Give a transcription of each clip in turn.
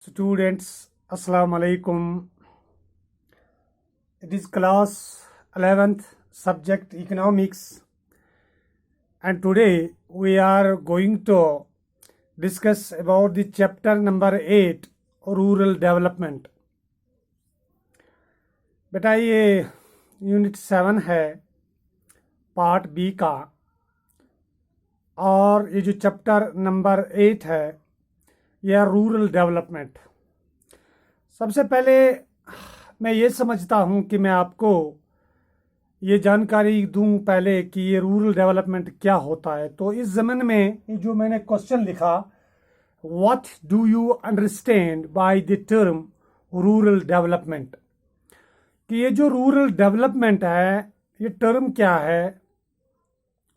Students, Assalamu alaikum. It is class 11th, subject economics, and today we are going to discuss about the chapter number 8, rural development. बेटा ये unit 7 है, part B का, और ये जो chapter number 8 है यह रूरल डेवलपमेंट। सबसे पहले मैं ये समझता हूँ कि मैं आपको ये जानकारी दूँ पहले कि ये रूरल डेवलपमेंट क्या होता है। तो इस ज़मीन में ये जो मैंने क्वेश्चन लिखा, what do you understand by the term rural development, कि ये जो रूरल डेवलपमेंट है ये टर्म क्या है,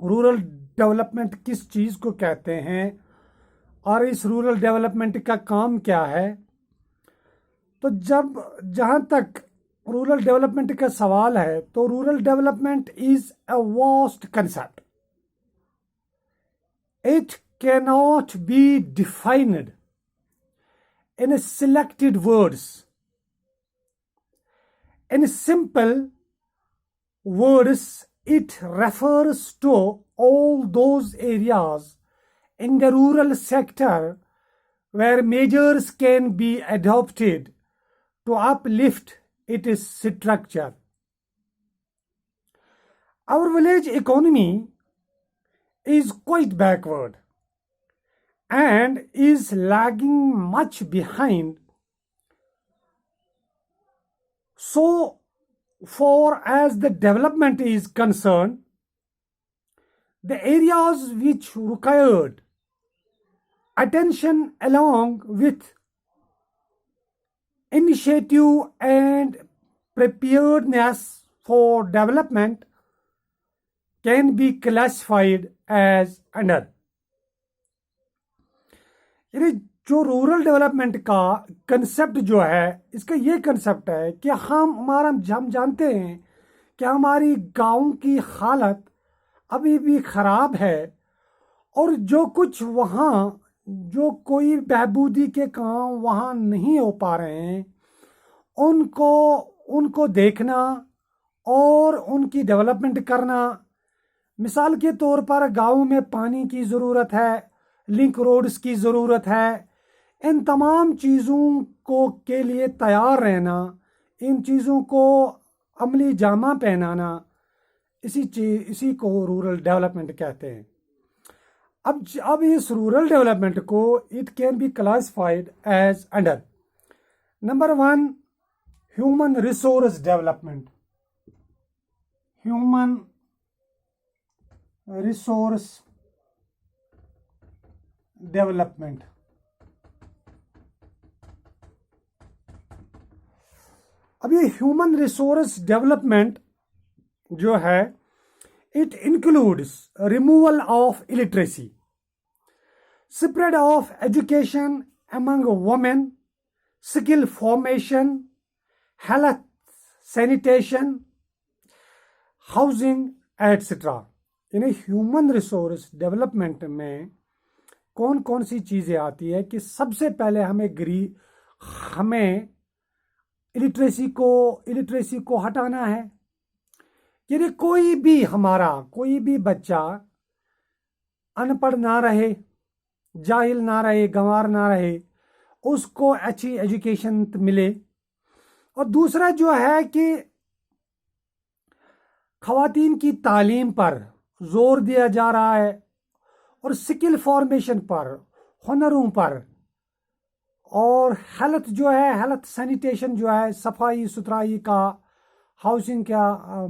रूरल डेवलपमेंट किस चीज़ को कहते हैं और इस रूरल डेवलपमेंट का काम क्या है। तो जहाँ तक रूरल डेवलपमेंट का सवाल है तो rural development is a vast concept. It can not be defined in selected words. In simple words it refers to all those areas in the rural sector where measures can be adopted to uplift its structure. Our village economy is quite backward and is lagging much behind. So far as the development is concerned, the areas which required attention along with initiative and preparedness for development can be classified as under. जो rural development का concept जो है, इसका ये concept है कि हम जानते हैं कि हमारी गांव की हालत अभी भी ख़राब है और जो कुछ वहाँ जो कोई बहबूदी के काम वहाँ नहीं हो पा रहे हैं उनको देखना और उनकी डेवलपमेंट करना। मिसाल के तौर पर गांव में पानी की ज़रूरत है, लिंक रोड्स की ज़रूरत है। इन तमाम चीज़ों के लिए तैयार रहना, इन चीज़ों को अमली जामा पहनाना, इसी को रूरल डेवलपमेंट कहते हैं। अब इस रूरल डेवलपमेंट को it can be classified as under number 1 human resource development. Human resource development. अब ये ह्यूमन रिसोर्स डेवलपमेंट जो है it includes removal of illiteracy, spread of education among women, skill formation, health, sanitation, housing, etc. यानी human resource development में कौन कौन सी चीज़ें आती है कि सबसे पहले हमें इलिटरेसी को हटाना है। यदि कोई भी बच्चा अनपढ़ ना रहे, जाहिल ना रहे, गंवार ना रहे, उसको अच्छी एजुकेशन मिले। और दूसरा जो है कि ख़वातीन की तालीम पर जोर दिया जा रहा है और स्किल फॉर्मेशन पर, हुनरों पर, और हेल्थ सैनिटेशन जो है, सफाई सुथराई का, हाउसिंग का,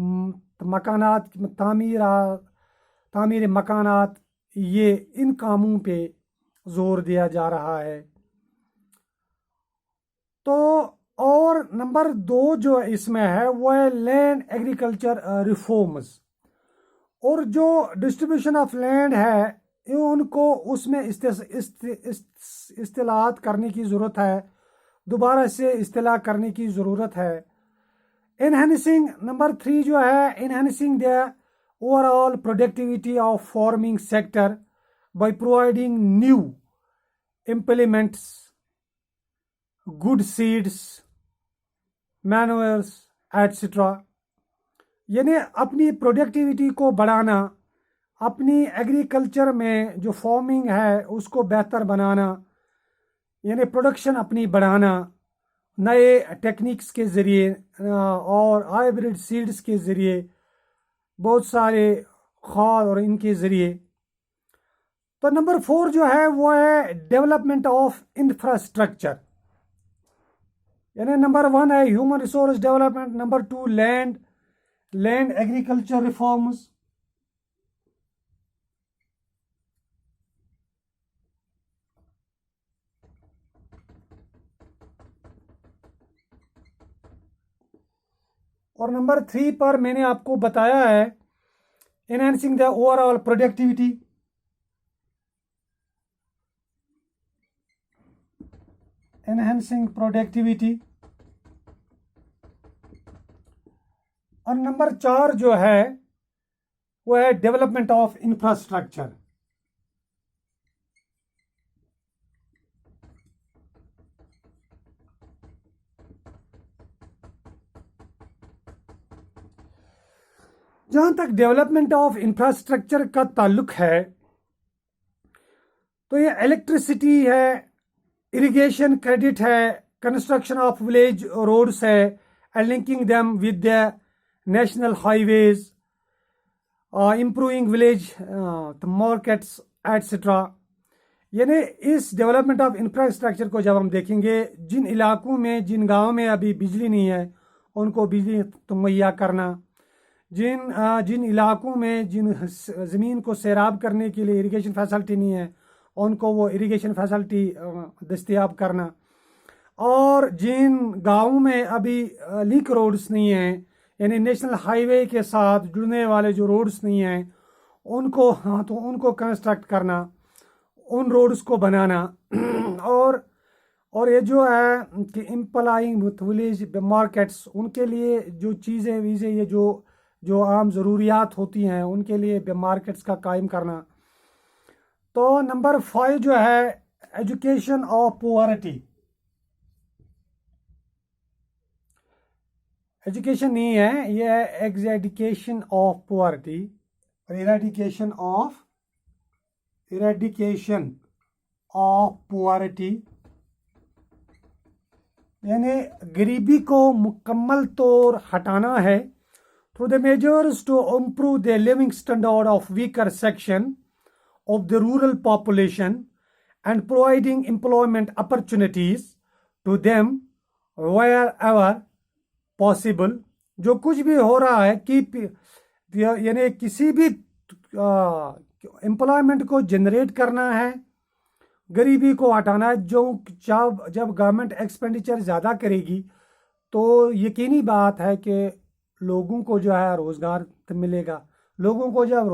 मकानात तामीर मकानात, ये इन कामों पे जोर दिया जा रहा है। तो और नंबर 2 जो इसमें है वो है लैंड एग्रीकल्चर रिफॉर्म्स, और जो डिस्ट्रीब्यूशन ऑफ लैंड है उनको उसमें इस्तेलात करने की ज़रूरत है, दोबारा से इस्तेला करने की ज़रूरत है। एनहांसिंग नंबर 3 जो है enhancing the overall productivity of farming sector by providing new implements good seeds, manures etcetera. यानी अपनी प्रोडक्टिविटी को बढ़ाना, अपनी एग्रीकल्चर में जो फार्मिंग है उसको बेहतर बनाना, यानी प्रोडक्शन अपनी बढ़ाना नए टेक्निक्स के ज़रिए और हाइब्रिड सीड्स के ज़रिए, बहुत सारे खाद और इनके ज़रिए। तो नंबर 4 जो है वो है डेवलपमेंट ऑफ इंफ्रास्ट्रक्चर। यानी नंबर 1 है human resource development, number 2 land agriculture reforms, और नंबर 3 पर मैंने आपको बताया है enhancing the overall productivity. Enhancing productivity. और नंबर 4 जो है वो है डेवलपमेंट ऑफ इंफ्रास्ट्रक्चर। जहां तक डेवलपमेंट ऑफ इंफ्रास्ट्रक्चर का ताल्लुक है तो ये इलेक्ट्रिसिटी है, इरिगेशन क्रेडिट है, कंस्ट्रक्शन ऑफ विलेज रोड्स है and linking them with the national highways, improving village markets etcetera. यानी इस डेवलपमेंट ऑफ इंफ्रास्ट्रक्चर को जब हम देखेंगे, जिन इलाकों में, जिन गांवों में अभी बिजली नहीं है उनको बिजली मुहैया करना, जिन इलाकों में जिन ज़मीन को सैराब करने के लिए इरिगेशन फैसिलिटी नहीं है उनको वो इरिगेशन फैसिलिटी दस्तयाब करना, और जिन गांवों में अभी लिंक रोड्स नहीं हैं, यानी नेशनल हाईवे के साथ जुड़ने वाले जो रोड्स नहीं हैं उनको, हाँ, तो उनको कंस्ट्रक्ट करना, उन रोड्स को बनाना। और ये जो है कि इम्प्लाइंग विलेज मार्केट्स, उनके लिए जो चीज़ें वीज़ें, ये जो आम ज़रूरियात होती हैं उनके लिए मार्केट्स का कायम करना। तो नंबर 5 जो है एजुकेशन ऑफ पुअरिटी। एजुकेशन नहीं है, ये है एग्रेडिकेशन ऑफ पुअरिटी, इरेडिकेशन ऑफ पुअरिटी। यानी गरीबी को मुकम्मल तौर हटाना है through the measures to improve the living standard of weaker section of the rural population and providing employment opportunities to them wherever possible। जो कुछ भी हो रहा है कि यानी किसी भी एम्प्लॉयमेंट को जनरेट करना है, गरीबी को हटाना है। जब गवर्नमेंट एक्सपेंडिचर ज़्यादा करेगी तो यकीनी बात है कि लोगों को जो है रोज़गार मिलेगा। लोगों को जब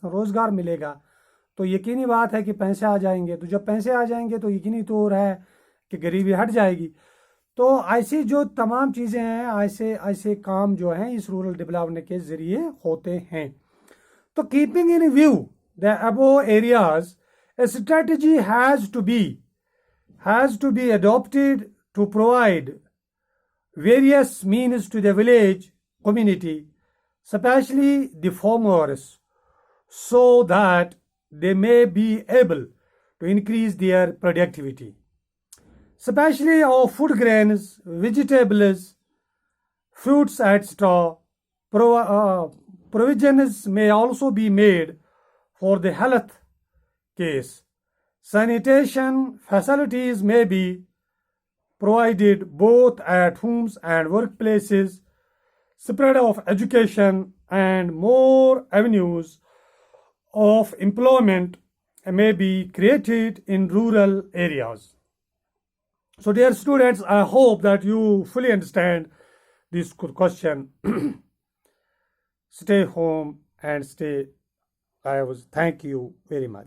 रोज़गार मिलेगा तो यकीनी बात है कि पैसे आ जाएंगे। तो जब पैसे आ जाएंगे तो यकीनी तौर है कि गरीबी हट जाएगी। तो ऐसी जो तमाम चीज़ें हैं, ऐसे काम जो हैं इस रूरल डेवलपमेंट के ज़रिए होते हैं। तो keeping in view the above areas, a strategy has to be adopted to provide various means to the village community, especially the farmers, so that they may be able to increase their productivity, especially of food grains, vegetables, fruits, etc. Provisions may also be made for the health case. Sanitation facilities may be provided both at homes and workplaces. Spread of education and more avenues of employment may be created in rural areas. So dear students, I hope that you fully understand this question. Stay home and stay. Thank you very much.